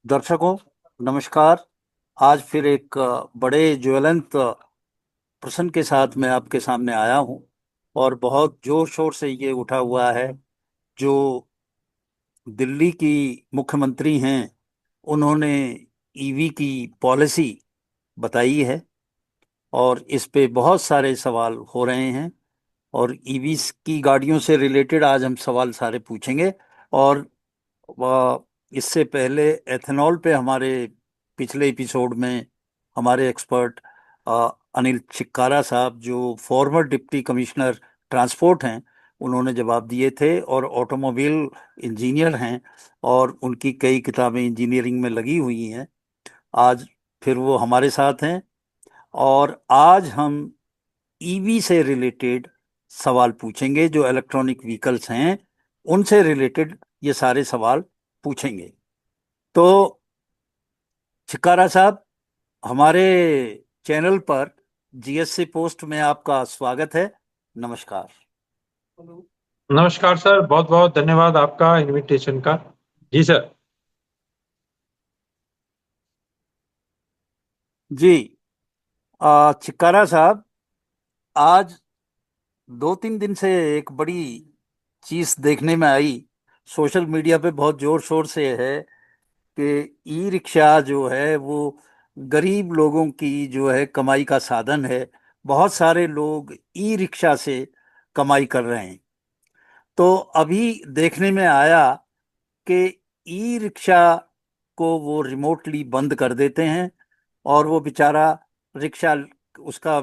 दर्शकों, नमस्कार। आज फिर एक बड़े ज्वलंत प्रश्न के साथ मैं आपके सामने आया हूं और बहुत जोर शोर से ये उठा हुआ है। जो दिल्ली की मुख्यमंत्री हैं, उन्होंने ईवी की पॉलिसी बताई है और इस पे बहुत सारे सवाल हो रहे हैं। और ईवी की गाड़ियों से रिलेटेड आज हम सवाल सारे पूछेंगे। और इससे पहले एथेनॉल पे हमारे पिछले एपिसोड में हमारे एक्सपर्ट अनिल चिक्कारा साहब, जो फॉर्मर डिप्टी कमिश्नर ट्रांसपोर्ट हैं, उन्होंने जवाब दिए थे और ऑटोमोबाइल इंजीनियर हैं और उनकी कई किताबें इंजीनियरिंग में लगी हुई हैं। आज फिर वो हमारे साथ हैं और आज हम ईवी से रिलेटेड सवाल पूछेंगे। जो इलेक्ट्रॉनिक व्हीकल्स हैं, उनसे रिलेटेड ये सारे सवाल पूछेंगे। तो छिकारा साहब, हमारे चैनल पर जीएससी पोस्ट में आपका स्वागत है। नमस्कार। नमस्कार सर, बहुत बहुत धन्यवाद आपका इनविटेशन का। जी सर। जी, छिकारा साहब, आज 2-3 दिन से एक बड़ी चीज देखने में आई। सोशल मीडिया पे बहुत जोर शोर से है कि ई रिक्शा जो है वो गरीब लोगों की जो है कमाई का साधन है। बहुत सारे लोग ई रिक्शा से कमाई कर रहे हैं। तो अभी देखने में आया कि ई रिक्शा को वो रिमोटली बंद कर देते हैं और वो बेचारा रिक्शा, उसका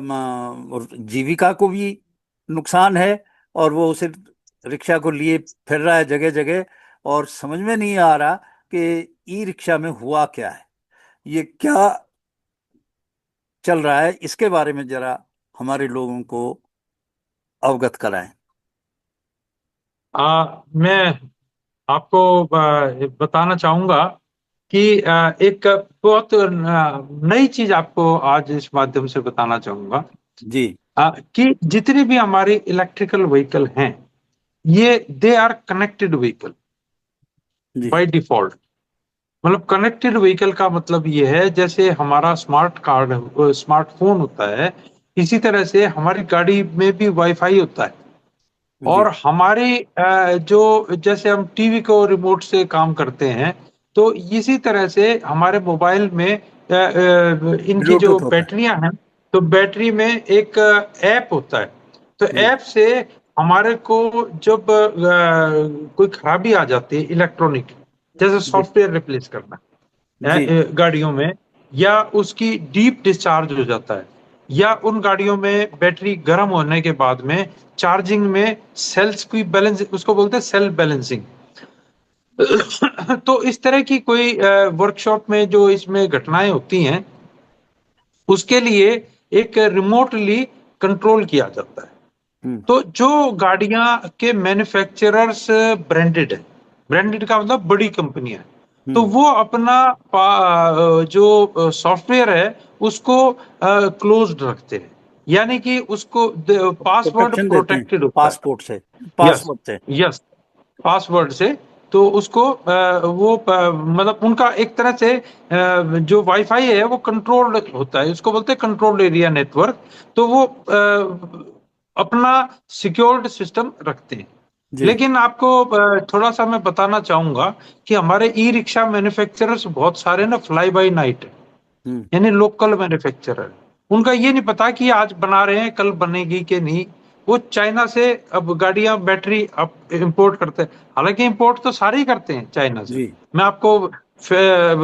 जीविका को भी नुकसान है और वो उसे रिक्शा को लिए फिर रहा है जगह जगह। और समझ में नहीं आ रहा कि ई रिक्शा में हुआ क्या है, ये क्या चल रहा है। इसके बारे में जरा हमारे लोगों को अवगत कराएं। मैं आपको बताना चाहूंगा कि एक बहुत नई चीज आपको आज इस माध्यम से बताना चाहूंगा। जी। कि जितने भी हमारे इलेक्ट्रिकल व्हीकल हैं, ये दे आर कनेक्टेड व्हीकल जी। By default. मतलब कनेक्टेड व्हीकल का मतलब ये है, जैसे हमारा स्मार्ट कार्ड स्मार्टफोन होता है, इसी तरह से हमारी गाड़ी में भी वाईफाई होता है। जी। और हमारी जो जैसे हम टीवी को रिमोट से काम करते हैं, तो इसी तरह से हमारे मोबाइल में इनकी जो ब्लूटूथ होता है। बैटरियां हैं, तो बैटरी में एक ऐप होता है। तो जी। ऐप से हमारे को जब कोई खराबी आ जाती है इलेक्ट्रॉनिक, जैसे जी। सॉफ्टवेयर रिप्लेस करना जी। गाड़ियों में, या उसकी डीप डिस्चार्ज हो जाता है, या उन गाड़ियों में बैटरी गर्म होने के बाद में चार्जिंग में सेल्स की बैलेंस, उसको बोलते हैं सेल बैलेंसिंग। तो इस तरह की कोई वर्कशॉप में जो इसमें घटनाएं होती हैं, उसके लिए एक रिमोटली कंट्रोल किया जाता है। हम्म। तो जो गाड़ियां के मैन्युफैक्चरर्स ब्रांडेड है, ब्रांडेड का मतलब बड़ी कंपनियां है, तो हम्म। वो अपना जो सॉफ्टवेयर है उसको क्लोज्ड रखते हैं, यानी कि उसको पासवर्ड प्रोटेक्शन देते हैं प्रोटेक्टेड होता है। पासपोर्ट से, यस, पासवर्ड से। यस, पासवर्ड से। तो उसको मतलब उनका एक तरह से जो वाईफाई है वो कंट्रोल्ड होता है, उसको बोलते हैं कंट्रोल्ड एरिया नेटवर्क। तो वो अपना सिक्योर्ड सिस्टम रखते हैं। जी। लेकिन आपको थोड़ा सा मैं बताना चाहूंगा कि हमारे ई रिक्शा मैन्युफैक्चरर्स बहुत सारे ना फ्लाई बाय नाइट है, हम्म। यानी लोकल मैन्युफैक्चरर। उनका ये नहीं पता कि आज बना रहे हैं कल बनेगी कि नहीं। वो चाइना से अब गाड़ियां बैटरी अब इंपोर्ट करते हैं, हालांकि इंपोर्ट तो सारे ही करते हैं चाइना से। जी। मैं आपको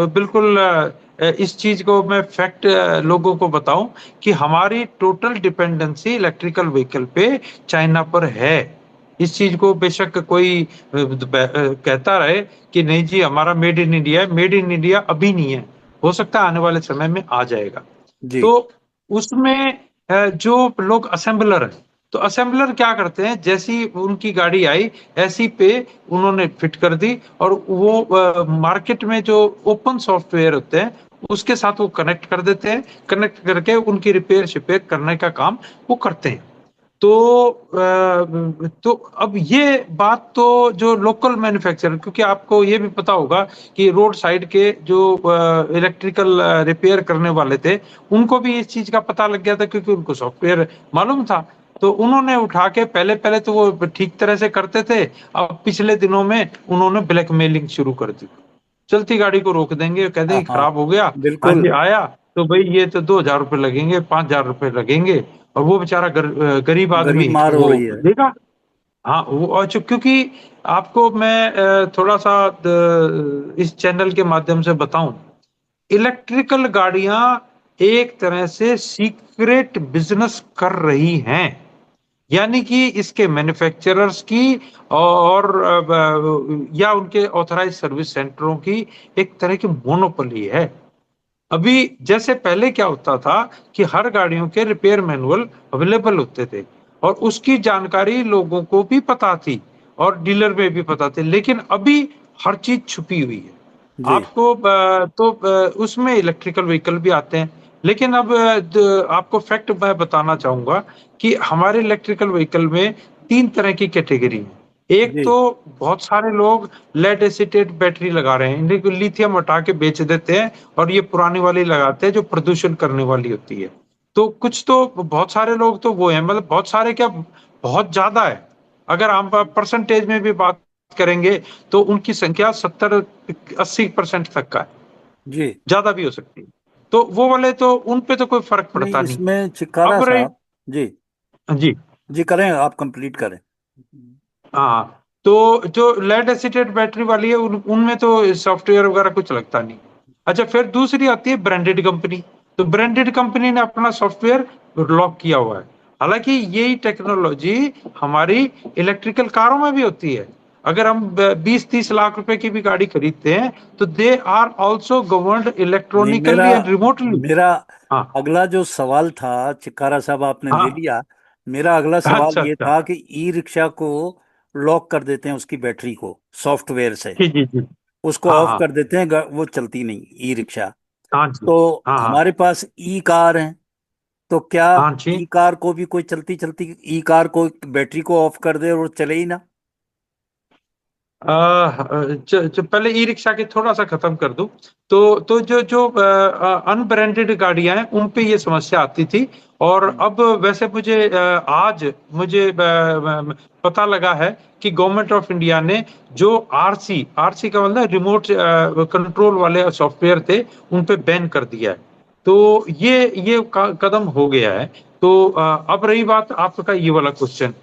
बिल्कुल इस चीज को मैं फैक्ट लोगों को बताऊं कि हमारी टोटल डिपेंडेंसी इलेक्ट्रिकल व्हीकल पे चाइना पर है। इस चीज को बेशक कोई कहता रहे कि नहीं जी हमारा मेड इन इंडिया है, मेड इन इंडिया अभी नहीं है, हो सकता है आने वाले समय में आ जाएगा। जी। तो उसमें जो लोग असेंबलर हैं, तो असेंबलर क्या करते हैं, जैसी उनकी गाड़ी आई ऐसी पे उन्होंने फिट कर दी, और वो मार्केट में जो ओपन सॉफ्टवेयर होते हैं उसके साथ वो कनेक्ट कर देते हैं, कनेक्ट करके उनकी रिपेयर शिपेयर करने का काम वो करते हैं। तो अब ये बात तो जो लोकल मैन्युफैक्चरर, क्योंकि आपको ये भी पता होगा कि रोड साइड के जो इलेक्ट्रिकल रिपेयर करने वाले थे, उनको भी इस चीज का पता लग गया था, क्योंकि उनको सॉफ्टवेयर मालूम था। तो उन्होंने उठा के, पहले पहले तो वो ठीक तरह से करते थे, अब पिछले दिनों में उन्होंने ब्लैकमेलिंग शुरू कर दी। चलती गाड़ी को रोक देंगे, कह हाँ देंगे हाँ, खराब हो गया, हाँ बिल्कुल। जी आया, तो भाई ये तो 2,000 रुपये लगेंगे, 5,000 रुपये लगेंगे, और वो बेचारा गरीब गरीब आदमी मार हो वो रही है। देगा। हाँ वो, और क्योंकि आपको मैं थोड़ा सा इस चैनल के माध्यम से बताऊं, इलेक्ट्रिकल गाड़ियां एक तरह से सीक्रेट बिजनेस कर रही हैं। यानी कि इसके मैन्युफैक्चरर्स की और या उनके ऑथराइज सर्विस सेंटरों की एक तरह की मोनोपोली है। अभी जैसे पहले क्या होता था कि हर गाड़ियों के रिपेयर मैनुअल अवेलेबल होते थे, और उसकी जानकारी लोगों को भी पता थी, और डीलर में भी पता थी, लेकिन अभी हर चीज छुपी हुई है। जी आपको उसमें इलेक्ट्रिकल व्हीकल भी आते हैं, लेकिन अब आपको फैक्ट मैं बताना चाहूंगा कि हमारे इलेक्ट्रिकल व्हीकल में 3 तरह की कैटेगरी है। एक जी तो बहुत सारे लोग लेड एसिटेट बैटरी लगा रहे हैं, इन्हें लिथियम हटा के बेच देते हैं, और ये पुरानी वाली लगाते हैं जो प्रदूषण करने वाली होती है। तो कुछ तो बहुत सारे लोग तो वो है, मतलब बहुत सारे क्या, बहुत ज्यादा है। अगर हम परसेंटेज में भी बात करेंगे तो उनकी संख्या 70-80% तक का है, जी। ज्यादा भी हो सकती है। तो वो वाले तो उन पे तो कोई फर्क नहीं, पड़ता नहीं। इसमें चिक्कारा अब रही, साहब। जी जी, जी, करें, आप कंप्लीट करें। हाँ, तो जो लेड एसिडेट बैटरी वाली है उनमें तो सॉफ्टवेयर वगैरह कुछ लगता नहीं। अच्छा, फिर दूसरी आती है ब्रांडेड कंपनी। तो ब्रांडेड कंपनी ने अपना सॉफ्टवेयर लॉक किया हुआ है। हालांकि यही टेक्नोलॉजी हमारी इलेक्ट्रिकल कारों में भी होती है। अगर हम 20-30 लाख रुपए की भी गाड़ी खरीदते हैं, तो दे आर ऑल्सो गवर्नड नहीं, मेरा इलेक्ट्रॉनिकली एंड रिमोटली। मेरा हाँ, अगला जो सवाल था, चिक्कारा साहब आपने ले हाँ, लिया। मेरा अगला सवाल अच्छा ये अच्छा, था कि ई रिक्शा को लॉक कर देते हैं, उसकी बैटरी को सॉफ्टवेयर से, जी जी जी, उसको हाँ ऑफ हाँ, कर देते हैं, वो चलती नहीं ई रिक्शा। हाँ जी, तो हाँ हाँ, हमारे पास ई कार है, तो क्या हाँ जी। ई कार को भी कोई चलती चलती ई कार को बैटरी को ऑफ कर दे और वो चले ही ना? पहले ई रिक्शा की थोड़ा सा खत्म कर दूं। तो जो जो अनब्रांडेड गाड़ियां हैं उन पे ये समस्या आती थी। और अब वैसे मुझे आज मुझे पता लगा है कि गवर्नमेंट ऑफ इंडिया ने जो आरसी आरसी का मतलब रिमोट कंट्रोल वाले सॉफ्टवेयर थे, उन पे बैन कर दिया है। तो ये कदम हो गया है। तो अब रही बात आपका ये वाला क्वेश्चन,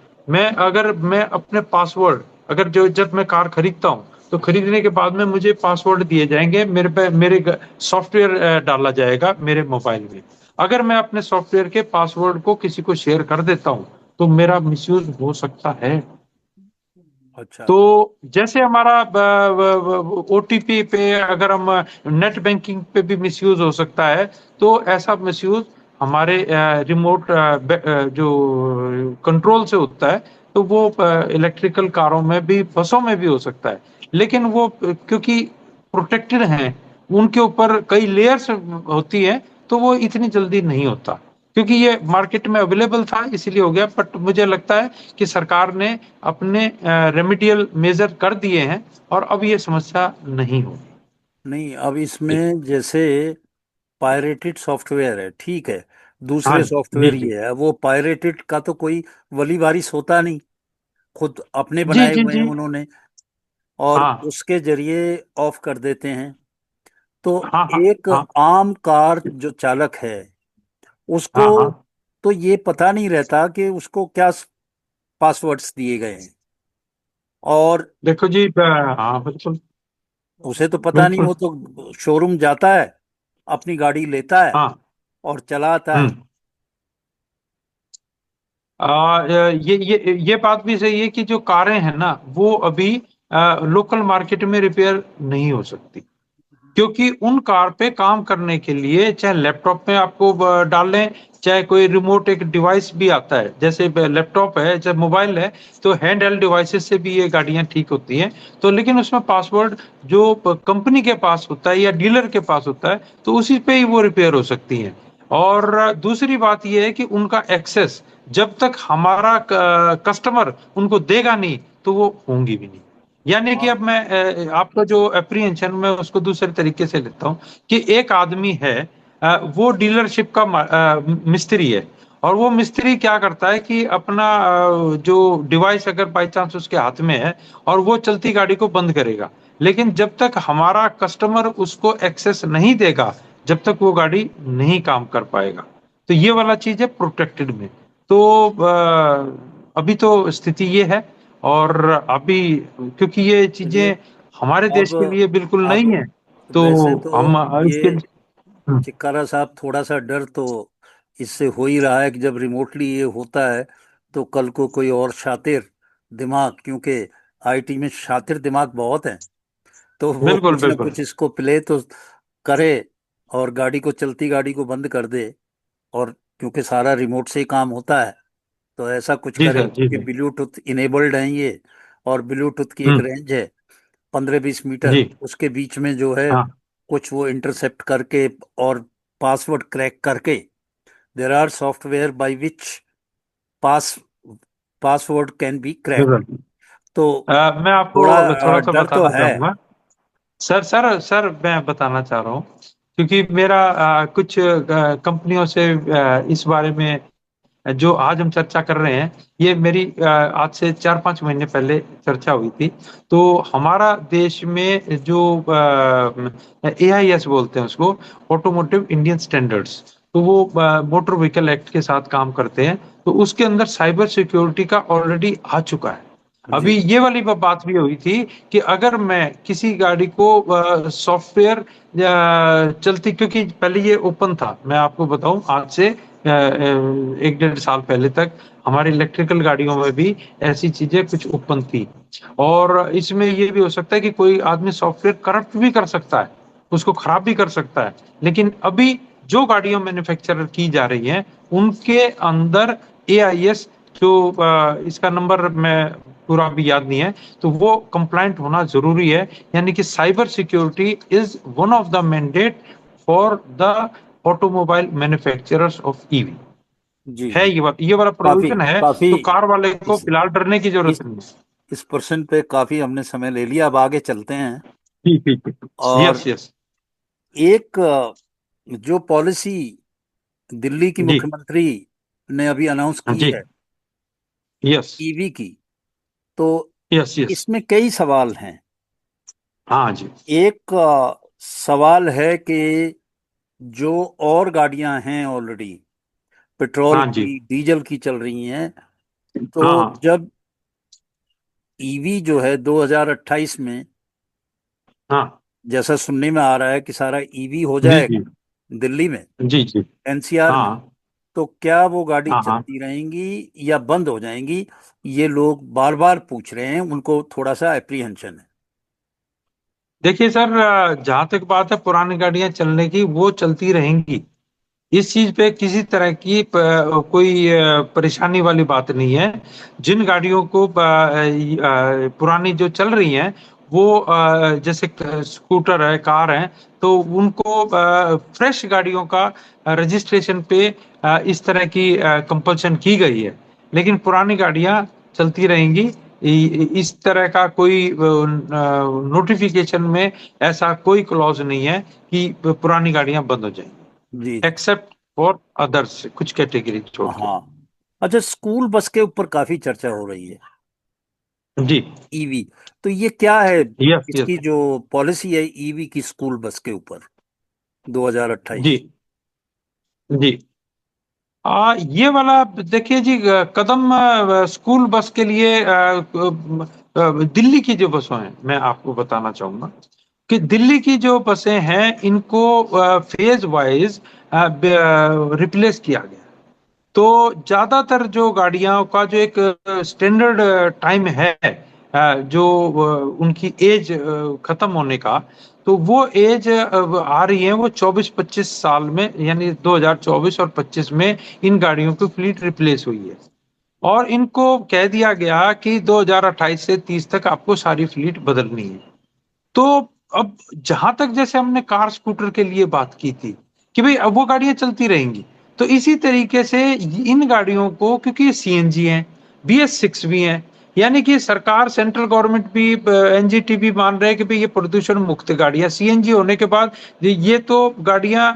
अगर मैं अपने पासवर्ड, अगर जो जब मैं कार खरीदता हूँ, तो खरीदने के बाद में मुझे पासवर्ड दिए जाएंगे, मेरे पे मेरे सॉफ्टवेयर डाला जाएगा मेरे मोबाइल में। अगर मैं अपने सॉफ्टवेयर के पासवर्ड को किसी को शेयर कर देता हूँ, तो मेरा मिसयूज हो सकता है। अच्छा। तो जैसे हमारा ओटीपी पे, अगर हम नेट बैंकिंग पे भी मिसयूज हो सकता है, तो ऐसा मिसयूज हमारे रिमोट जो कंट्रोल से होता है, तो वो इलेक्ट्रिकल कारों में भी, बसों में भी हो सकता है। लेकिन वो क्योंकि प्रोटेक्टेड हैं, उनके ऊपर कई लेयर्स होती है, तो वो इतनी जल्दी नहीं होता। क्योंकि ये मार्केट में अवेलेबल था इसीलिए हो गया, बट मुझे लगता है कि सरकार ने अपने रेमिडियल मेजर कर दिए हैं, और अब ये समस्या नहीं होगी। नहीं, अब जी, इसमें जैसे पायरेटेड सॉफ्टवेयर है, ठीक है, हाँ दूसरे जी सॉफ्टवेयर जी ये है, वो पायरेटेड का तो कोई वली वारिस होता नहीं, खुद अपने जी बनाए जी हुए हैं जी, उन्होंने, और हाँ उसके जरिए ऑफ कर देते हैं। तो हाँ हाँ एक हाँ आम कार जो चालक है, उसको हाँ हाँ, तो ये पता नहीं रहता कि उसको क्या पासवर्ड्स दिए गए हैं, और देखो जी, हाँ बिल्कुल उसे तो पता नहीं, बिल्कुल, वो तो शोरूम जाता है, अपनी गाड़ी लेता है हाँ, और चलाता है। हम्म, ये बात भी सही है कि जो कारें हैं ना, वो अभी लोकल मार्केट में रिपेयर नहीं हो सकती। क्योंकि उन कार पे काम करने के लिए, चाहे लैपटॉप में आपको डाल लें, चाहे कोई रिमोट एक डिवाइस भी आता है, जैसे लैपटॉप है, चाहे मोबाइल है, तो हैंड हेल्ड डिवाइसेस से भी ये गाड़ियां ठीक होती हैं। तो लेकिन उसमें पासवर्ड जो कंपनी के पास होता है या डीलर के पास होता है, तो उसी पे ही वो रिपेयर हो सकती हैं। और दूसरी बात ये है कि उनका एक्सेस, जब तक हमारा कस्टमर उनको देगा नहीं तो वो होंगी भी नहीं। यानी कि हाँ। अब मैं आपका जो अप्रीहेंशन मैं उसको दूसरे तरीके से लेता हूँ कि एक आदमी है, वो डीलरशिप का मिस्त्री है, और वो मिस्त्री क्या करता है कि अपना जो डिवाइस अगर बाई चांस उसके हाथ में है और वो चलती गाड़ी को बंद करेगा, लेकिन जब तक हमारा कस्टमर उसको एक्सेस नहीं देगा, जब तक वो गाड़ी नहीं काम कर पाएगा। तो ये वाला चीज है प्रोटेक्टेड में। तो अभी तो स्थिति ये है। और अभी क्योंकि ये चलिए। चीजें हमारे देश अब के लिए बिल्कुल अब नहीं है, तो वैसे तो हम इसके ये लिए। हम्म, चिक्कारा साहब, थोड़ा सा डर तो इससे हो ही रहा है कि जब रिमोटली ये होता है तो कल को कोई और शातिर दिमाग, क्योंकि आईटी में शातिर दिमाग बहुत हैं, तो वो बिल्कुल कुछ ना बिल्कुल। कुछ इसको प्ले तो करे और गाड़ी को, चलती गाड़ी को बंद कर दे। और क्योंकि सारा रिमोट से ही काम होता है, तो ऐसा कुछ जी करे, सर, जी क्योंकि सर। ब्लूटूथ इनेबल्ड है ये। और ब्लूटूथ की एक हम्म। रेंज है 15-20 मीटर, जी। उसके बीच में जो है हाँ। कुछ वो इंटरसेप्ट करके और पासवर्ड क्रैक करके, there are software by which pass password can be crack. बिल्कुल। तो मैं थोड़ा आपको थोड़ा सा डर तो बताना है। चाहूंगा। सर सर सर, मैं बताना चाह रहा हूँ, क्योंकि मेरा कुछ कंपनियों से इस बारे में जो आज हम चर्चा कर रहे हैं, ये मेरी आज से 4-5 महीने पहले चर्चा हुई थी। तो हमारा देश में जो AIS बोलते हैं उसको, ऑटोमोटिव इंडियन स्टैंडर्ड्स, तो वो मोटर व्हीकल एक्ट के साथ काम करते हैं। तो उसके अंदर साइबर सिक्योरिटी का ऑलरेडी आ चुका है। जी। अभी ये वाली बात भी हुई थी कि अगर मैं किसी गाड़ी को सॉफ्टवेयर चलती, क्योंकि पहले ये ओपन था, मैं आपको बताऊं, आज से 1-1.5 साल पहले तक हमारी इलेक्ट्रिकल गाड़ियों में भी ऐसी चीजें कुछ ओपन थी। और इसमें ये भी हो सकता है कि कोई आदमी सॉफ्टवेयर करप्ट भी कर सकता है, उसको खराब भी कर सकता है। लेकिन अभी जो गाड़ियां मैन्युफैक्चर की जा रही हैं उनके अंदर AIS, जो इसका नंबर मैं पूरा भी याद नहीं है, तो वो कंप्लाइंट होना जरूरी है। यानी कि cyber security is one of the mandate for the automobile manufacturers of EV। जी। है जी। ये वाला काफी प्रोविजन है, काफी तो कार वाले को इस फिलहाल डरने की जरूरत इस नहीं है। इस प्रश्न पे काफी हमने समय ले लिया, अब आगे चलते हैं। ठीक ठीक ठीक। और यस यस। एक जो पॉलिसी दिल्ली की जी। मुख्यमंत्री ने अभी अनाउंस की जी। है, यस ईवी की, तो यस यस। इसमें कई सवाल हैं। हाँ जी। एक सवाल है कि जो और गाड़ियां हैं ऑलरेडी पेट्रोल हाँ जी। की, डीजल की चल रही हैं, तो हाँ हाँ। जब ईवी जो है 2028 में, हाँ। जैसा सुनने में आ रहा है कि सारा ईवी हो जी जी। जाएगा दिल्ली में, जी जी। एनसीआर में, हाँ तो क्या वो गाड़ी हाँ। हाँ। चलती रहेंगी या बंद हो जाएंगी? ये लोग बार बार पूछ रहे हैं, उनको थोड़ा सा एप्रीहेंशन है। देखिए सर, जहां तक बात है पुरानी गाड़ियां चलने की, वो चलती रहेंगी। इस चीज पे किसी तरह की कोई परेशानी वाली बात नहीं है। जिन गाड़ियों को पुरानी जो चल रही हैं, वो जैसे स्कूटर है, कार है, तो उनको फ्रेश गाड़ियों का रजिस्ट्रेशन पे इस तरह की कंपल्शन की गई है। लेकिन पुरानी गाड़ियां चलती रहेंगी। इस तरह का कोई नोटिफिकेशन में ऐसा कोई क्लॉज नहीं है कि पुरानी गाड़ियां बंद हो जाएंगी, जी। जी। एक्सेप्ट फॉर अदर्स, कुछ कैटेगरी छोड़ के। हाँ। अच्छा, स्कूल बस के ऊपर काफी चर्चा हो रही है, जी। ईवी। तो ये क्या है यस यस। इसकी जो पॉलिसी है ईवी की स्कूल बस के ऊपर जी 2028? जी। ये वाला देखिए जी, कदम स्कूल बस के लिए दिल्ली की जो बसें हैं, मैं आपको बताना चाहूंगा कि दिल्ली की जो बसें हैं इनको फेज वाइज रिप्लेस किया गया। तो ज्यादातर जो गाड़ियों का जो एक स्टैंडर्ड टाइम है, जो उनकी एज खत्म होने का, तो वो एज आ रही है वो 24-25 साल में, यानी 2024 और 25 में इन गाड़ियों की फ्लीट रिप्लेस हुई है। और इनको कह दिया गया कि 2028 से 30 तक आपको सारी फ्लीट बदलनी है। तो अब जहां तक जैसे हमने कार स्कूटर के लिए बात की थी कि भाई अब वो गाड़ियां चलती रहेंगी, तो इसी तरीके से इन गाड़ियों को, क्योंकि ये सीएनजी हैं, BS6 भी हैं, यानी कि सरकार, सेंट्रल गवर्नमेंट भी, एनजीटी भी मान रहे हैं कि भाई ये प्रदूषण मुक्त गाड़ियां सीएनजी होने के बाद ये तो गाड़ियां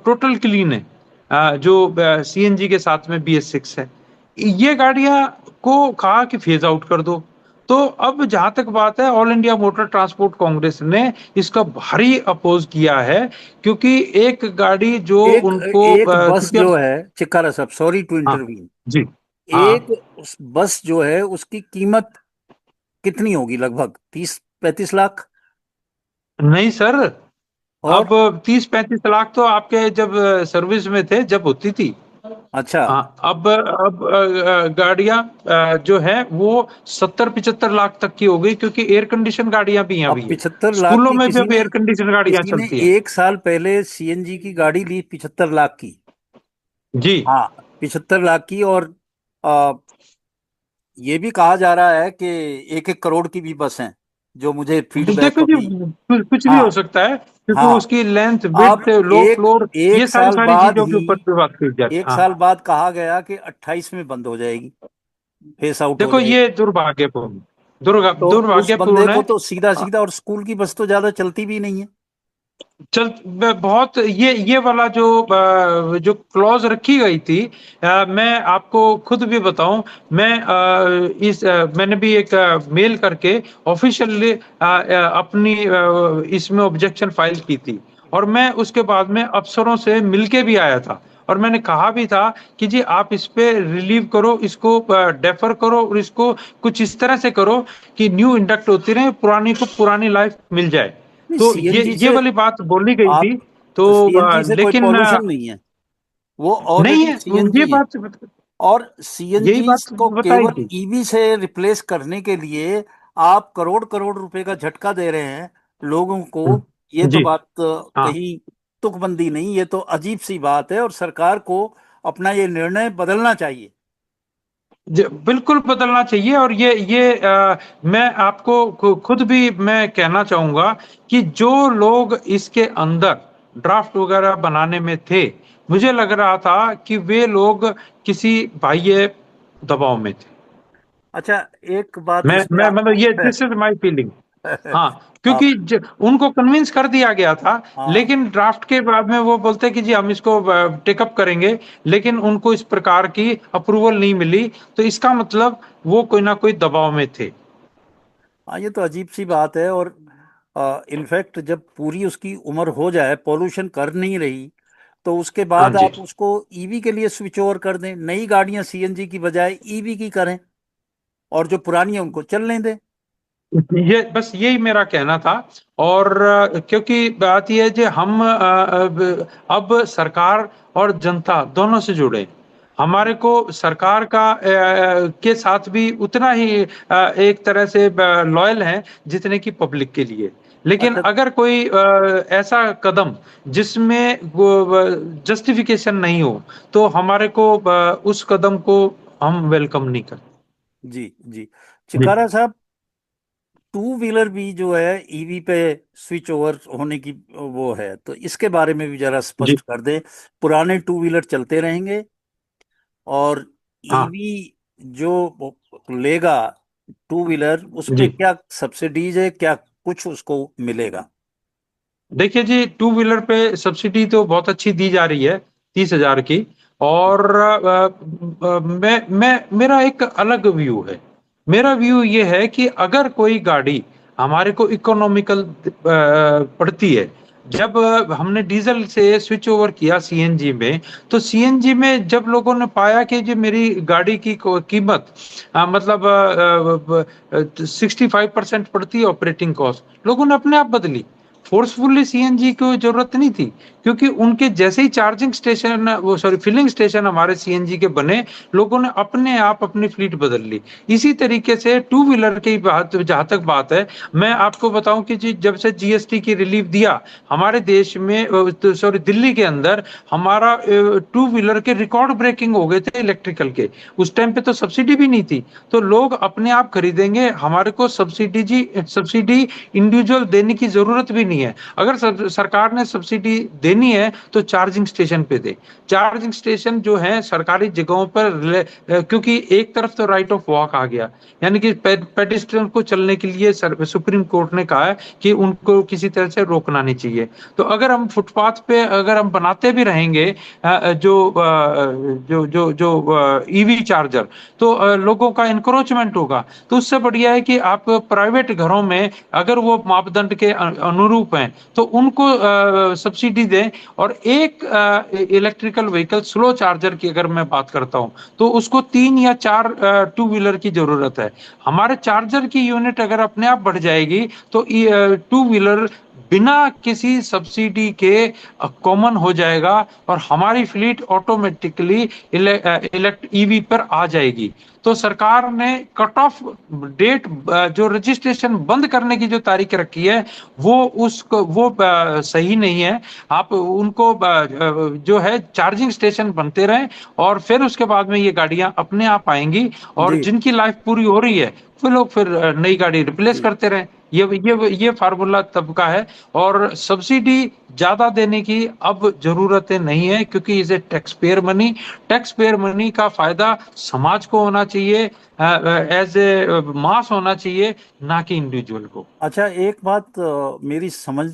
टोटल क्लीन है, जो सीएनजी के साथ में BS6 है। ये गाड़ियां को कहा कि फेज आउट कर दो। तो अब जहां तक बात है, all India motor transport Congress ने इसका भारी अपोज किया है, क्योंकि एक गाड़ी जो एक उनको एक बस क्योंकि जो अब, है, चिक्कारा साहब, सॉरी टू हाँ इंटरवीन, जी, एक हाँ, उस बस जो है उसकी कीमत कितनी होगी? लगभग 30-35 लाख। नहीं सर, और अब 30-35 लाख तो आपके जब सर्विस में थे जब होती थी। अच्छा, हाँ, अब गाड़ियां जो है वो 70-75 लाख तक की हो गई, क्योंकि एयर कंडीशन गाड़ियां भी अब अभी है। 75 लाख स्कूलों की में भी किसी अब ने एयर कंडीशन गाड़ियां किसी ने चलती हैं। 1 साल पहले सीएनजी की गाड़ी ली 75 लाख की। जी, हाँ, 75 लाख की। और आ, ये भी कहा जा रहा है कि 1-1 करोड़ की भी बस हैं, जो मुझे फीडबैक देखो जी, अभी। कुछ भी हाँ, हो सकता है, क्योंकि हाँ। उसकी लेंथ, अब विड्थ, लो एक फ्लोर, ये एक सारी साल सारी बाद चीजों ही के ऊपर पे बात की जाती है। एक हाँ, साल बाद कहा गया कि 28 में बंद हो जाएगी, फेस आउट हो देखो जाएगी। ये दुर्भाग्यपूर्ण, तो उस बंदे दुर्भाग्यपूर्ण को है। तो सीधा सीधा, और स्कूल की बस तो ज्यादा चलती भी नहीं है। चल, बहुत ये वाला जो क्लॉज रखी गई थी, मैं आपको खुद भी बताऊं, मैं मैंने भी एक मेल करके ऑफिशियली अपनी इसमें ऑब्जेक्शन फाइल की थी, और मैं उसके बाद में अफसरों से मिलके भी आया था, और मैंने कहा भी था कि जी आप इस पे रिलीव करो, इसको डेफर करो, और इसको कुछ इस तरह से करो कि न्यू इंडक्ट होती रहे, पुरानी को पुरानी लाइफ मिल जाए। नहीं, तो सीएनजी ये से वाली बात बोली गई आप थी। तो सीएनजी से कोई लेकिन पॉल्यूशन नहीं है, वो नहीं ऑलरेडी है, ये सीएनजी है। बात, और यही सीएनजी बात को बताई केवल थी। ईवी से रिप्लेस करने के लिए आप करोड़ करोड़ रुपए का झटका दे रहे हैं लोगों को। ये तो जी, बात हाँ, कहीं तुकबंदी नहीं, ये तो अजीब सी बात है, और सरकार को अपना ये निर्णय बदलना चाहिए। बिल्कुल बदलना चाहिए। और ये मैं आपको खुद भी मैं कहना चाहूंगा कि जो लोग इसके अंदर ड्राफ्ट वगैरह बनाने में थे, मुझे लग रहा था कि वे लोग किसी बाह्य दबाव में थे। अच्छा, एक बात इस पे मैं मतलब ये, दिस इज माय फीलिंग। हाँ, आप, क्योंकि उनको कन्विंस कर दिया गया था, हाँ, लेकिन ड्राफ्ट के बाद में वो बोलते कि जी हम इसको टेकअप करेंगे, लेकिन उनको इस प्रकार की अप्रूवल नहीं मिली, तो इसका मतलब वो कोई ना कोई दबाव में थे। हाँ, ये तो अजीब सी बात है। और इनफैक्ट जब पूरी उसकी उम्र हो जाए, पॉल्यूशन कर नहीं रही, तो उसके हाँ बाद जी, आप उसको ईवी के लिए स्विच ओवर कर दें, नई गाड़ियां सीएनजी की बजाय ईवी की करें, और जो पुरानी है उनको चलने दें। ये बस यही मेरा कहना था। और क्योंकि बात यह है कि हम अब सरकार और जनता दोनों से जुड़े, हमारे को सरकार का के साथ भी उतना ही एक तरह से लॉयल है जितने की पब्लिक के लिए। लेकिन अच्छा, अगर कोई ऐसा कदम जिसमें जस्टिफिकेशन नहीं हो, तो हमारे को उस कदम को हम वेलकम नहीं करते। जी, जी। जी, चिकारा साहब, टू व्हीलर भी जो है ईवी पे स्विच ओवर होने की वो है, तो इसके बारे में भी जरा जी, स्पष्ट कर दें। पुराने टू व्हीलर चलते रहेंगे, और हाँ, ईवी जो लेगा टू व्हीलर, उसमें जी। क्या सब्सिडीज है, क्या कुछ उसको मिलेगा? देखिए जी, टू व्हीलर पे सब्सिडी तो बहुत अच्छी दी जा रही है, 30,000 की। और मैं मेरा एक अलग व्यू है। मेरा व्यू ये है कि अगर कोई गाड़ी हमारे को इकोनॉमिकल पड़ती है, जब हमने डीजल से स्विच ओवर किया सीएनजी में, तो सीएनजी में जब लोगों ने पाया कि जो मेरी गाड़ी की कीमत मतलब 65% पड़ती है ऑपरेटिंग कॉस्ट, लोगों ने अपने आप बदली। फोर्सफुली सीएनजी की जरूरत नहीं थी, क्योंकि उनके जैसे ही चार्जिंग स्टेशन, वो सॉरी फिलिंग स्टेशन हमारे सीएनजी के बने, लोगों ने अपने आप अपनी फ्लीट बदल ली। इसी तरीके से टू व्हीलर की बात, जहां तक बात है, मैं आपको बताऊं कि जी जब से जीएसटी की रिलीफ दिया हमारे देश में, सॉरी दिल्ली के अंदर, हमारा टू व्हीलर के रिकॉर्ड ब्रेकिंग हो गए थे इलेक्ट्रिकल के। उस टाइम पे तो सब्सिडी भी नहीं थी, तो लोग अपने आप खरीदेंगे, हमारे को सब्सिडी इंडिविजुअल देने की जरूरत भी नहीं है। है। अगर सरकार ने सब्सिडी देनी है तो चार्जिंग स्टेशन पे दे। चार्जिंग स्टेशन जो है सरकारी जगहों पर क्योंकि एक तरफ तो राइट ऑफ वॉक आ गया, यानी कि पेडिस्ट्रियन को चलने के लिए सुप्रीम कोर्ट ने कहा है कि उनको किसी तरह से रोकना नहीं चाहिए। तो अगर हम फुटपाथ पे अगर हम बनाते भी रहेंगे जो ईवी चार्जर, तो लोगों का इंक्रोचमेंट होगा। तो उससे बढ़िया है कि आप प्राइवेट घरों में अगर वो मापदंड के अनुरूप हैं तो उनको सब्सिडी दें। और एक इलेक्ट्रिकल व्हीकल स्लो चार्जर की अगर मैं बात करता हूं तो उसको 3 या 4 टू व्हीलर की जरूरत है। हमारे चार्जर की यूनिट अगर अपने आप बढ़ जाएगी तो टू व्हीलर बिना किसी सब्सिडी के कॉमन हो जाएगा और हमारी फ्लीट ऑटोमेटिकली इलेक्ट ईवी पर आ जाएगी। तो सरकार ने कट ऑफ डेट जो रजिस्ट्रेशन बंद करने की जो तारीख रखी है वो उसको वो सही नहीं है। आप उनको जो है चार्जिंग स्टेशन बनते रहें और फिर उसके बाद में ये गाड़ियां अपने आप आएंगी और जी जिनकी लाइफ पूरी हो रही है वो लोग फिर नई गाड़ी रिप्लेस जी। करते रहें। ये फार्मूला तब का है। और सब्सिडी ज्यादा देने की अब जरूरतें नहीं है क्योंकि इसे टैक्स पेयर मनी का फायदा समाज को होना चाहिए, एज ए मास होना चाहिए, ना कि इंडिविजुअल को। अच्छा, एक बात मेरी समझ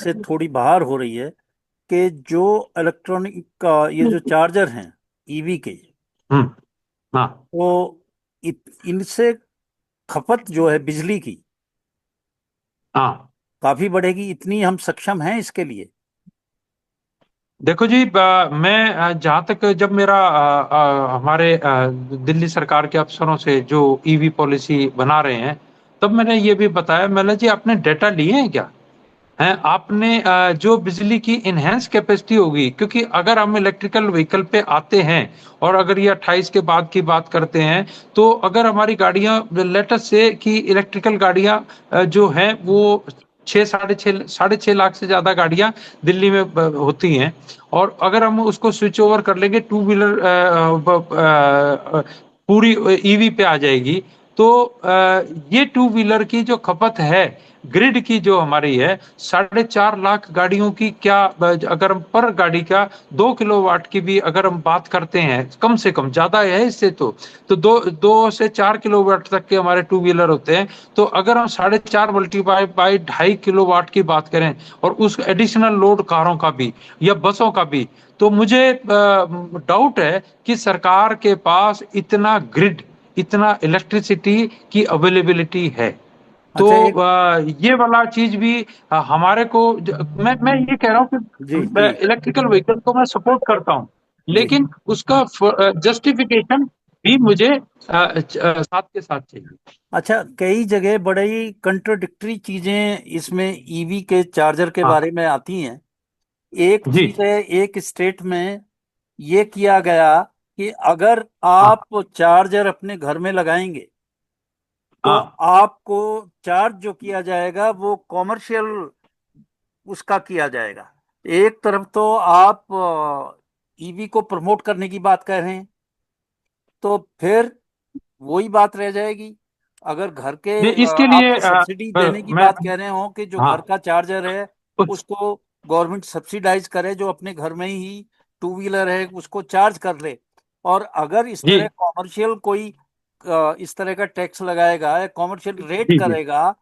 से थोड़ी बाहर हो रही है कि जो इलेक्ट्रॉनिक का ये जो चार्जर हैं ईवी के, हम्म। हाँ। तो इनसे खपत जो है बिजली की हाँ। काफी बढ़ेगी, इतनी हम सक्षम हैं इसके लिए? देखो जी, मैं जहाँ तक जब मेरा हमारे दिल्ली सरकार के अफसरों से जो ईवी पॉलिसी बना रहे हैं तब मैंने ये भी बताया, मैंने जी आपने डेटा लिए हैं क्या? हैं आपने जो बिजली की इनहेंस कैपेसिटी होगी, क्योंकि अगर हम इलेक्ट्रिकल व्हीकल पे आते हैं और अगर ये 28 के बाद की बात करते हैं तो अगर हमारी गाड़ियां लेटेस्ट से कि इलेक्ट्रिकल गाड़ियां जो हैं वो 6 साढ़े छः लाख से ज्यादा गाड़ियां दिल्ली में होती हैं। और अगर हम उसको स्विच ओवर कर लेंगे टू व्हीलर पूरी ईवी पे आ जाएगी। तो ये टू व्हीलर की जो खपत है ग्रिड की जो हमारी है 4.5 लाख गाड़ियों की, क्या अगर हम पर गाड़ी का 2 किलोवाट की भी अगर हम बात करते हैं, कम से कम, ज्यादा है इससे तो 2 से 4 किलोवाट तक के हमारे टू व्हीलर होते हैं। तो अगर हम 4.5 मल्टीप्लाई बाई 2.5 किलोवाट की बात करें और उस एडिशनल लोड कारों का भी या बसों का भी, तो मुझे डाउट है कि सरकार के पास इतना ग्रिड, इतना इलेक्ट्रिसिटी की अवेलेबिलिटी है। तो अच्छा एक। ये वाला चीज भी हमारे को मैं ये कह रहा हूँ जी कि जी इलेक्ट्रिकल व्हीकल को मैं सपोर्ट करता हूँ, जी। लेकिन उसका जस्टिफिकेशन भी मुझे साथ के साथ चाहिए। अच्छा, कई जगह बड़े ही कंट्रोडिक्टरी चीजें इसमें ईवी के चार्जर के हाँ। बारे में आती हैं। एक जी। चीज है, एक स्टेट में ये किया गया कि अगर हाँ। आप चार्जर अपने घर में लगाएंगे तो हाँ। आपको चार्ज जो किया जाएगा वो कॉमर्शियल उसका किया जाएगा। एक तरफ तो आप ईवी को प्रमोट करने की बात कर रहे हैं, तो फिर वही बात रह जाएगी। अगर घर के इसके लिए आपको सब्सिडी देने की मैं। बात कह रहे हो कि जो हाँ। घर का चार्जर है कुछ। उसको गवर्नमेंट सब्सिडाइज करे, जो अपने घर में ही टू व्हीलर है उसको चार्ज कर ले। और अगर इस जी। तरह कॉमर्शियल कोई इस तरह का टैक्स लगाएगा या कॉमर्शियल रेट जी। जी। करेगा,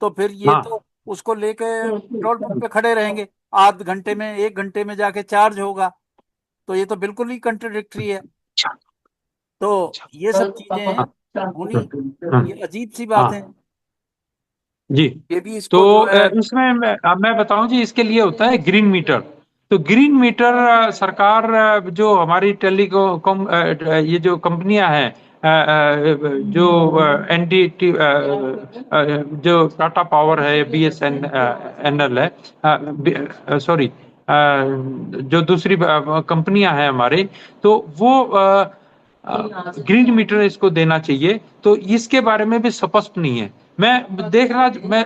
तो फिर ये हाँ। तो उसको लेके पेट्रोल पंप पे खड़े रहेंगे, आध घंटे में 1 घंटे में जाके चार्ज होगा। तो ये तो बिल्कुल ही कंट्रोडिक्टरी है। तो ये सब चीजें होनी, हाँ। ये अजीब सी बात है। हाँ। जी। ये भी तो इसको जो है। इसमें मैं बताऊं जी, इसके लिए होता है ग्रीन मीटर। तो ग्रीन मीटर सरकार जो हमारी टेलीकॉम ये जो कंपनियां हैं जो एनडीटी जो टाटा पावर है, बीएसएन एनएल है, सॉरी, जो दूसरी कंपनियां हैं हमारे, तो वो ग्रीन मीटर इसको देना चाहिए। तो इसके बारे में भी स्पष्ट नहीं है। मैं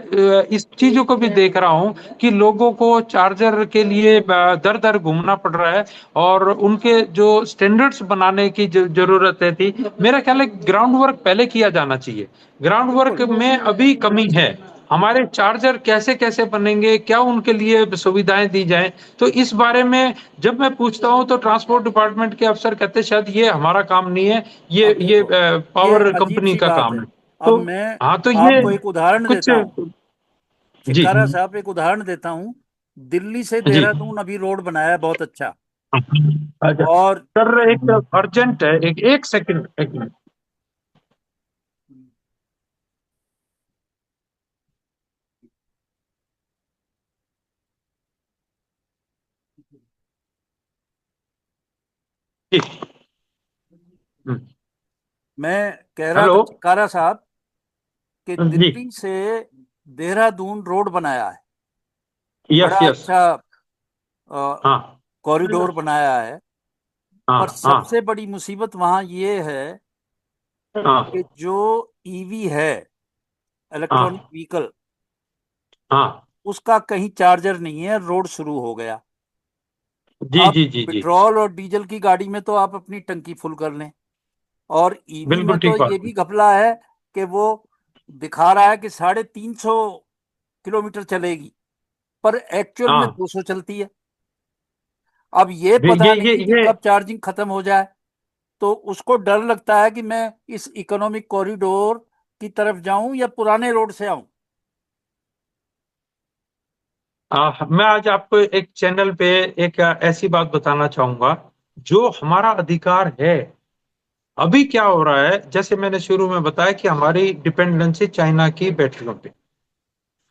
इस चीजों को भी देख रहा हूं कि लोगों को चार्जर के लिए दर दर घूमना पड़ रहा है और उनके जो स्टैंडर्ड्स बनाने की जरूरत है थी। मेरा ख्याल है ग्राउंड वर्क पहले किया जाना चाहिए। ग्राउंड वर्क बिल्कुल। में अभी कमी है। हमारे चार्जर कैसे कैसे बनेंगे, क्या उनके लिए सुविधाएं दी जाएं। तो इस बारे में जब मैं पूछता हूं तो ट्रांसपोर्ट डिपार्टमेंट के अफसर कहते हैं शायद ये हमारा काम नहीं है, ये अब ये देखो, ये पावर अजीब कंपनी सी का बात काम है। है। अब तो मैं हाँ, तो ये आपको एक उदाहरण कुछ। देता हूँ, जी चिक्कारा साहब, एक उदाहरण देता हूँ। दिल्ली से जी। देहरादून अभी रोड बनाया है बहुत अच्छा। अच्छा और सर, एक अर्जेंट है, एक एक सेकंड, एक मिनट। जी। हम्म, मैं कह रहा हेलो। था चिक्कारा साहब कि जी। दिल्ली से देहरादून रोड बनाया है, यस बड़ा यस। अच्छा हाँ कॉरिडोर बनाया है। पर हाँ हाँ सबसे बड़ी मुसीबत वहां ये है कि हाँ जो ईवी है, इलेक्ट्रॉनिक हाँ व्हीकल, हाँ। उसका कहीं चार्जर नहीं है, रोड शुरू हो गया। जी अब जी जी जी। पेट्रोल और डीजल की गाड़ी में तो आप अपनी टंकी फुल कर लें, और ईवी में बिल्कुल तो ठीक ये बात भी है। घपला है कि वो दिखा रहा है कि 350 किलोमीटर चलेगी, पर एक्चुअल में हाँ। 200 चलती है। अब ये ये पता ये नहीं कि ये कब चार्जिंग खत्म हो जाए, तो उसको डर लगता है कि मैं इस इकोनॉमिक कॉरिडोर की तरफ जाऊं या पुराने रोड से आऊं। मैं आज आपको एक चैनल पे एक ऐसी बात बताना चाहूंगा जो हमारा अधिकार है। अभी क्या हो रहा है, जैसे मैंने शुरू में बताया कि हमारी डिपेंडेंसी चाइना की बैटरियों पे।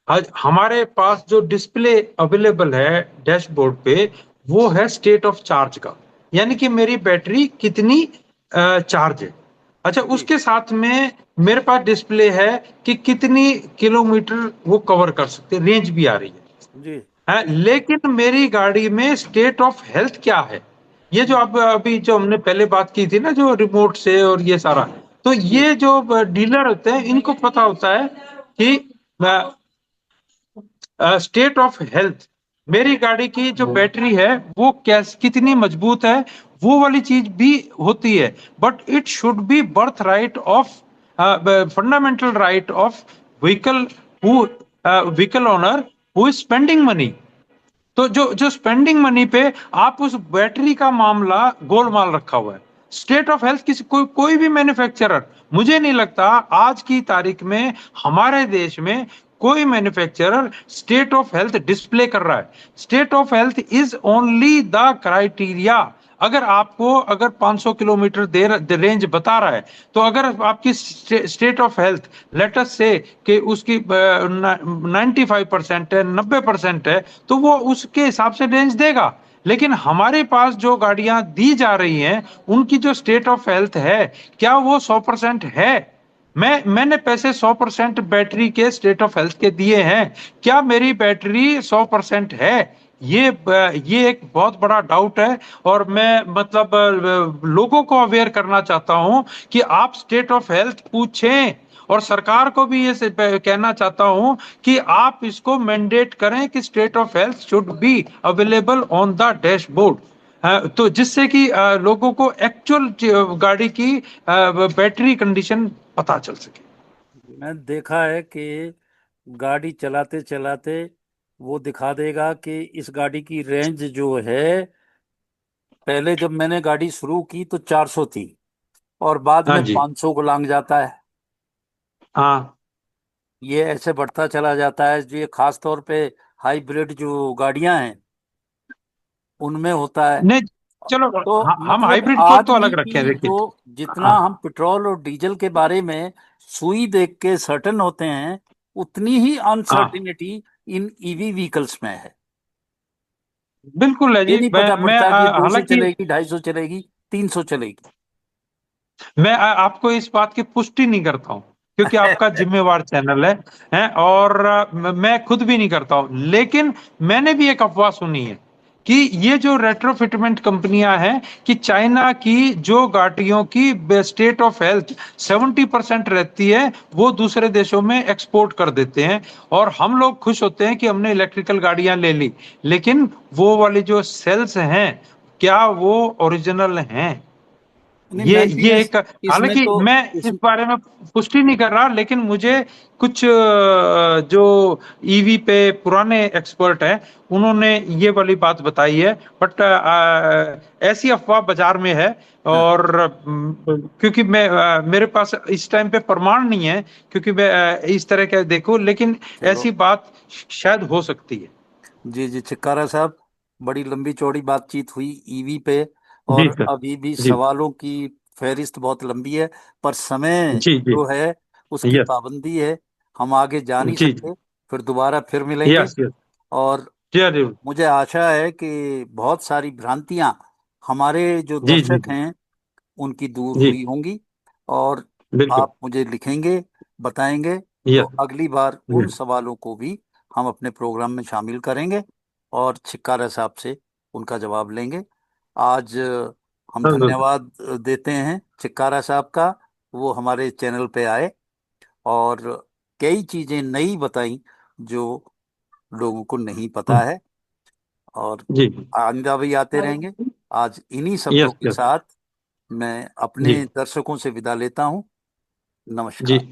आज हमारे पास जो डिस्प्ले अवेलेबल है डैशबोर्ड पे, वो है स्टेट ऑफ चार्ज का, यानी कि मेरी बैटरी कितनी चार्ज है। अच्छा, जी उसके साथ में मेरे पास डिस्प्ले है कि कितनी किलोमीटर वो कवर कर सकते हैं, रेंज भी आ रही जी है। लेकिन मेरी गाड़ी में स्टेट ऑफ हेल्थ क्या है, ये जो अब अभी जो हमने पहले बात की थी ना, जो रिमोट से और ये सारा, तो जी ये जो डीलर होते हैं इनको पता होता है कि स्टेट ऑफ हेल्थ, मेरी गाड़ी की जो बैटरी है वो कैस कितनी मजबूत है, वो वाली चीज भी होती है। But it should be birth right of, fundamental right of vehicle, who vehicle owner who is spending money. तो जो जो स्पेंडिंग मनी पे आप उस बैटरी का मामला गोलमाल रखा हुआ है। स्टेट ऑफ हेल्थ किसी कोई भी मैन्युफैक्चरर, मुझे नहीं लगता आज की तारीख में हमारे देश में कोई manufacturer state of health display कर रहा है। State of health is only the criteria. अगर आपको अगर 500 किलोमीटर दे रेंज बता रहा है, तो अगर आपकी state of health let's say कि उसकी 95% है, 90% है, तो वो उसके हिसाब से रेंज देगा। लेकिन हमारे पास जो गाड़ियां दी जा रही हैं, उनकी जो स्टेट ऑफ हेल्थ है, क्या वो 100% है? मैंने पैसे 100% बैटरी के स्टेट ऑफ हेल्थ के दिए हैं, क्या मेरी बैटरी 100% है? ये एक बहुत बड़ा डाउट है। और मैं मतलब लोगों को अवेयर करना चाहता हूं कि आप स्टेट ऑफ हेल्थ पूछें। और सरकार को भी ये कहना चाहता हूं कि आप इसको मैंडेट करें कि state of health should be available on the dashboard, तो जिससे कि लोगों को एक्चुअल गाड़ी की बैटरी कंडीशन पता चल सके। मैं देखा है कि गाड़ी चलाते चलाते वो दिखा देगा कि इस गाड़ी की रेंज जो है, पहले जब मैंने गाड़ी शुरू की तो 400 थी, और बाद हाँ में जी। 500 को लांग जाता है। हाँ। ये ऐसे बढ़ता चला जाता है। ये खास तौर पे हाइब्रिड जो गाड़ियां हैं उनमें होता है। नहीं, चलो, तो हम मतलब हाइब्रिड को तो आदमी अलग रखे हैं, की देखिए। जो, जितना हाँ हम पेट्रोल और डीजल के बारे में सुई देख के सर्टेन होते हैं, उतनी ही हाँ, अनसर्टिनिटी इन ईवी व्हीकल्स में है। बिल्कुल है ये जी। नहीं मैं पता मैं पड़ता कि 200 हालांकि चलेगी, 250 चलेगी, 300 चलेगी। मैं आपको इस बात की पुष्टि नहीं करता हूं, क्योंकि आपका जिम्मेवार चैनल है और मैं खुद भी नहीं करता हूं। लेकिन मैंने भी एक अफवाह सुनी है कि ये जो रेट्रोफिटमेंट कंपनियां हैं, कि चाइना की जो गाड़ियों की स्टेट ऑफ हेल्थ 70% रहती है, वो दूसरे देशों में एक्सपोर्ट कर देते हैं। और हम लोग खुश होते हैं कि हमने इलेक्ट्रिकल गाड़ियां ले ली, लेकिन वो वाली जो सेल्स हैं, क्या वो ओरिजिनल हैं? नहीं, ये मेंटेनेंस एक, इसमें हालांकि तो मैं इस इस बारे में पुष्टि नहीं कर रहा, लेकिन मुझे कुछ जो ईवी पे पुराने एक्सपर्ट हैं, उन्होंने ये वाली बात बताई है। बट ऐसी अफवाह बाजार में है। हाँ, और क्योंकि मैं मेरे पास इस टाइम पे प्रमाण नहीं है, क्योंकि मैं इस तरह का देखूं, लेकिन चलो। ऐसी बात शायद हो सकती है। जी जी चिक्कारा साहब, बड़ी लंबी चौड़ी बातचीत हुई ईवी पे, जी और सर। अभी भी जी सवालों की फहरिस्त बहुत लंबी है, पर समय जी जी। जो है उसकी यस। पाबंदी है, हम आगे जा नहीं जी जी। सकते। फिर दोबारा फिर मिलेंगे। Yes yes. और जरूर। मुझे आशा है कि बहुत सारी भ्रांतियां हमारे जो जी जी दर्शक जी। हैं उनकी दूर जी हुई होंगी। और बिल्कुल। आप मुझे लिखेंगे, बताएंगे, तो यस। अगली बार उन यस। सवालों को भी हम अपने प्रोग्राम में शामिल करेंगे और छिक्कारा साहब से उनका जवाब लेंगे। आज हम हाँ, हाँ, धन्यवाद देते हैं छिक्कारा साहब का, वो हमारे चैनल पे आए और कई चीजें नई बताई जो लोगों को नहीं पता हाँ, है। और जी। आइंदा भी आते रहेंगे। आज इन्हीं शब्दों यस के यस। साथ मैं अपने जी दर्शकों से विदा लेता हूं। जी। नमस्कार।